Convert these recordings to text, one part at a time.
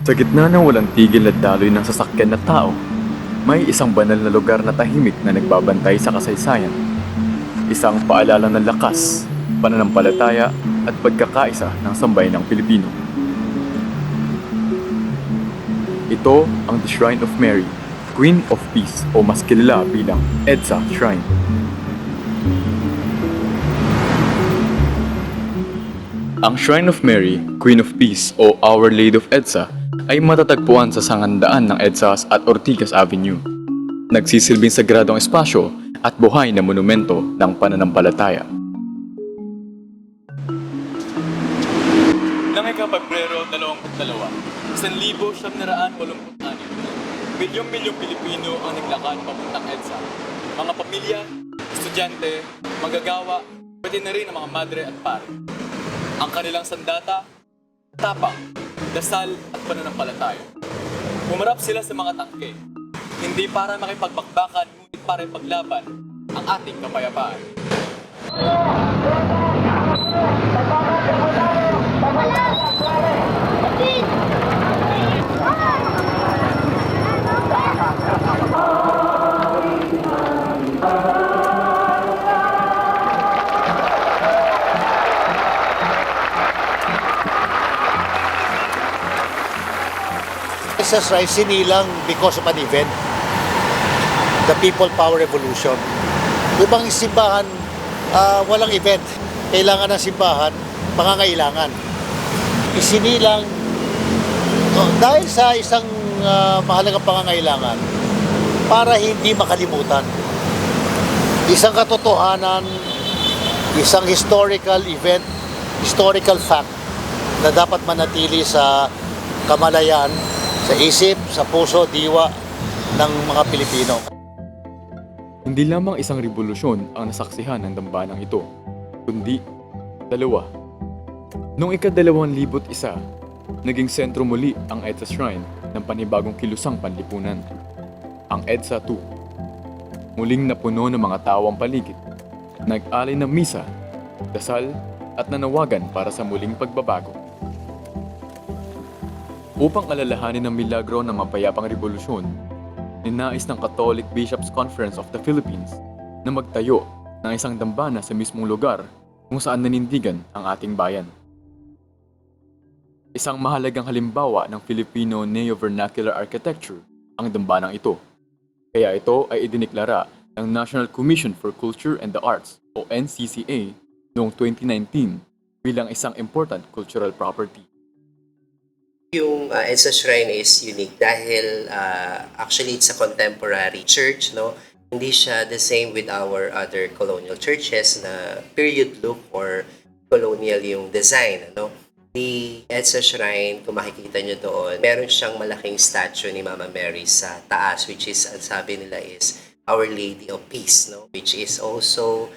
Sa gitna ng walang tigil at daloy ng sasakyan na tao, may isang banal na lugar na tahimik na nagbabantay sa kasaysayan. Isang paalala ng lakas, pananampalataya at pagkakaisa ng sambayanang Pilipino. Ito ang The Shrine of Mary, Queen of Peace o mas kilala bilang EDSA Shrine. Ang Shrine of Mary, Queen of Peace o Our Lady of EDSA ay matatagpuan sa sangandaan ng EDSAs at Ortigas Avenue. Nagsisilbing sagradong espasyo at buhay na monumento ng pananampalataya. Nang ika-Pebrero 22, 1986, milyong-milyong Pilipino ang naglakad papuntang EDSA. Mga pamilya, estudyante, magagawa, pati na rin ang mga madre at pare. Ang kanilang sandata, tapang, dasal at pananampalataya. Humarap sila sa mga tangke, hindi para makipagbakbakan, ngunit para ipaglaban ang ating kapayapaan. Jesus Christ sinilang because of an event, the People Power Revolution. Ibang simbahan, walang event. Kailangan ng simbahan, pangangailangan. Isinilang dahil sa isang mahalagang pangangailangan para hindi makalimutan. Isang katotohanan, isang historical event, historical fact na dapat manatili sa kamalayan, sa isip, sa puso, diwa ng mga Pilipino. Hindi lamang isang revolusyon ang nasaksihan ng dambanang ito, kundi dalawa. Noong ika-2001, naging sentro muli ang EDSA Shrine ng panibagong kilusang panlipunan, ang EDSA 2. Muling napuno ng mga tao ang paligid, nag-alay ng misa, dasal at nanawagan para sa muling pagbabago. Upang alalahanin ang milagro ng mapayapang revolusyon, ninais ng Catholic Bishops' Conference of the Philippines na magtayo ng isang dambana sa mismong lugar kung saan nanindigan ang ating bayan. Isang mahalagang halimbawa ng Filipino neo-vernacular architecture ang dambanang ito. Kaya ito ay idiniklara ng National Commission for Culture and the Arts o NCCA noong 2019 bilang isang important cultural property. Yung EDSA Shrine is unique dahil actually it's a contemporary church, no? Hindi siya the same with our other colonial churches na period look or colonial yung design, no? The EDSA Shrine, kung makikita nyo doon, meron siyang malaking statue ni Mama Mary sa taas, which is, ang sabi nila is Our Lady of Peace, no? Which is also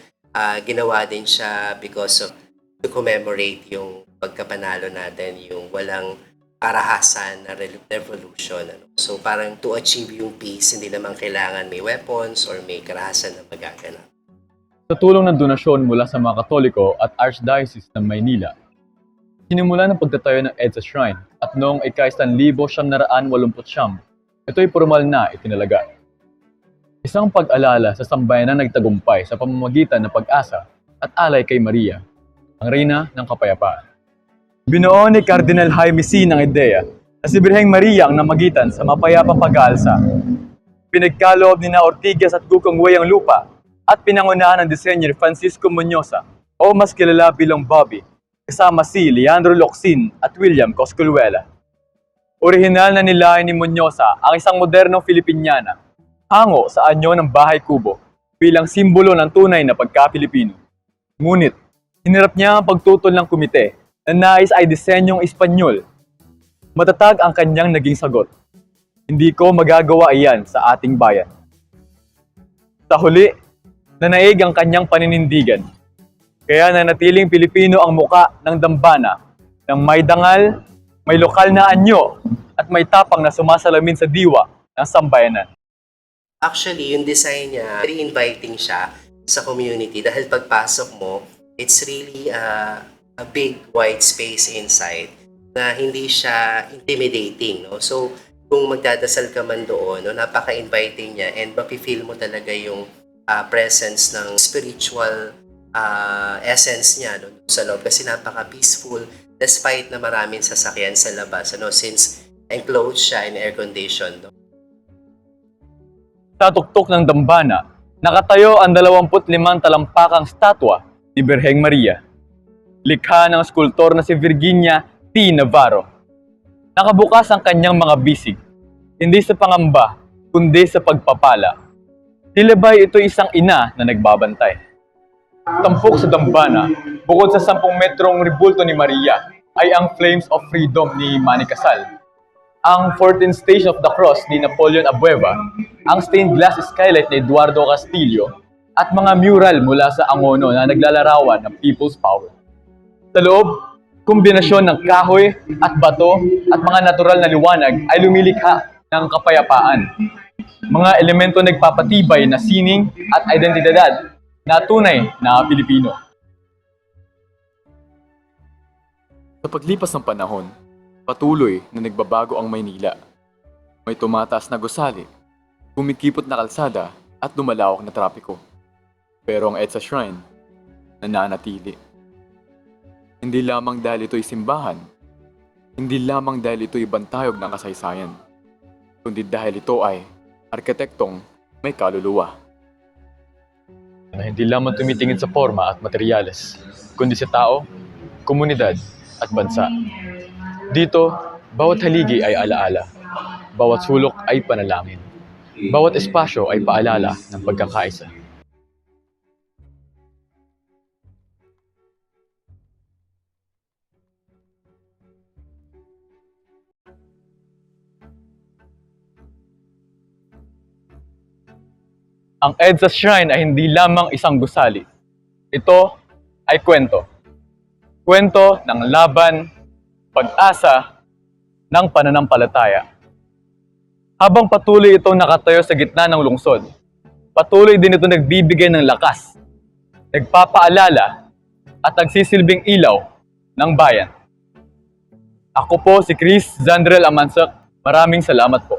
ginawa din siya because of to commemorate yung pagkapanalo natin, yung walang karahasan na revolution. So parang to achieve yung peace, hindi naman kailangan may weapons or may karahasan na magaganap. Sa tulong ng donasyon mula sa mga Katoliko at Archdiocese ng Maynila, sinimula ng pagtatayo ng EDSA Shrine at noong ika-1989, ito ay formal na itinalaga. Isang pag-alala sa sambayanan na nagtagumpay sa pamamagitan ng pag-asa at alay kay Maria, ang Reyna ng Kapayapaan. Binuo ni Cardinal Jaime C. ng ideya na si Birheng Maria ang namagitan sa mapayapang pag-aalsa. Pinagkaloob ni na Ortigas at Gukong Way ang lupa at pinangunahan ng disenyo ni Francisco Muñoza o mas kilala bilang Bobby, kasama si Leandro Locsin at William Cosculluela. Orihinal na nilayan ni Muñoza ang isang modernong Filipiniana hango sa anyo ng bahay kubo bilang simbolo ng tunay na pagka-Pilipino. Ngunit, hinirap niya ang pagtutol ng komite na nais ay disenyong Espanyol. Matatag ang kanyang naging sagot. Hindi ko magagawa iyan sa ating bayan. Sa huli, nanaig ang kanyang paninindigan. Kaya nanatiling Pilipino ang muka ng dambana ng may dangal, may lokal na anyo, at may tapang na sumasalamin sa diwa ng sambayanan. Actually, yung design niya, very inviting siya sa community dahil pagpasok mo, it's really a big wide space inside. na hindi siya intimidating, no? So, kung magdadasal ka man doon, no, napaka-inviting niya and mapi-feel mo talaga yung presence ng spiritual essence niya, no, sa loob kasi napaka-peaceful despite na maraming sasakyan sa labas, ano, since enclosed siya in air condition, no? Sa tuktok ng dambana, nakatayo ang 25 talampakang statwa ni Birheng Maria. Likha ng skulptor na si Virginia T. Navarro. Nakabukas ang kanyang mga bisig, hindi sa pangamba, kundi sa pagpapala. Tila ba'y ito isang ina na nagbabantay. Tampok sa dambana, bukod sa 10 metrong ribulto ni Maria, ay ang Flames of Freedom ni Manny Casal, ang 14th Station of the Cross ni Napoleon Abueva, ang stained glass skylight ni Eduardo Castillo, at mga mural mula sa Angono na naglalarawan ng People's Power. Sa loob, kombinasyon ng kahoy at bato at mga natural na liwanag ay lumilikha ng kapayapaan. Mga elemento nagpapatibay na sining at identidad na tunay na Pilipino. Sa paglipas ng panahon, patuloy na nagbabago ang Maynila. May tumataas na gusali, kumikipot na kalsada at lumalawak na trapiko. Pero ang EDSA Shrine, nananatili. Hindi lamang dahil ito'y simbahan, hindi lamang dahil ito'y bantayog ng kasaysayan, kundi dahil ito ay arkitektong may kaluluwa. Na hindi lamang tumitingin sa forma at materyales, kundi sa tao, komunidad at bansa. Dito, bawat haligi ay alaala, bawat sulok ay panalangin, bawat espasyo ay paalala ng pagkakaisa. Ang EDSA Shrine ay hindi lamang isang gusali. Ito ay kwento. Kwento ng laban, pag-asa, ng pananampalataya. Habang patuloy itong nakatayo sa gitna ng lungsod, patuloy din ito nagbibigay ng lakas, nagpapaalala, at nagsisilbing ilaw ng bayan. Ako po si Chris Zandrel Amansak. Maraming salamat po.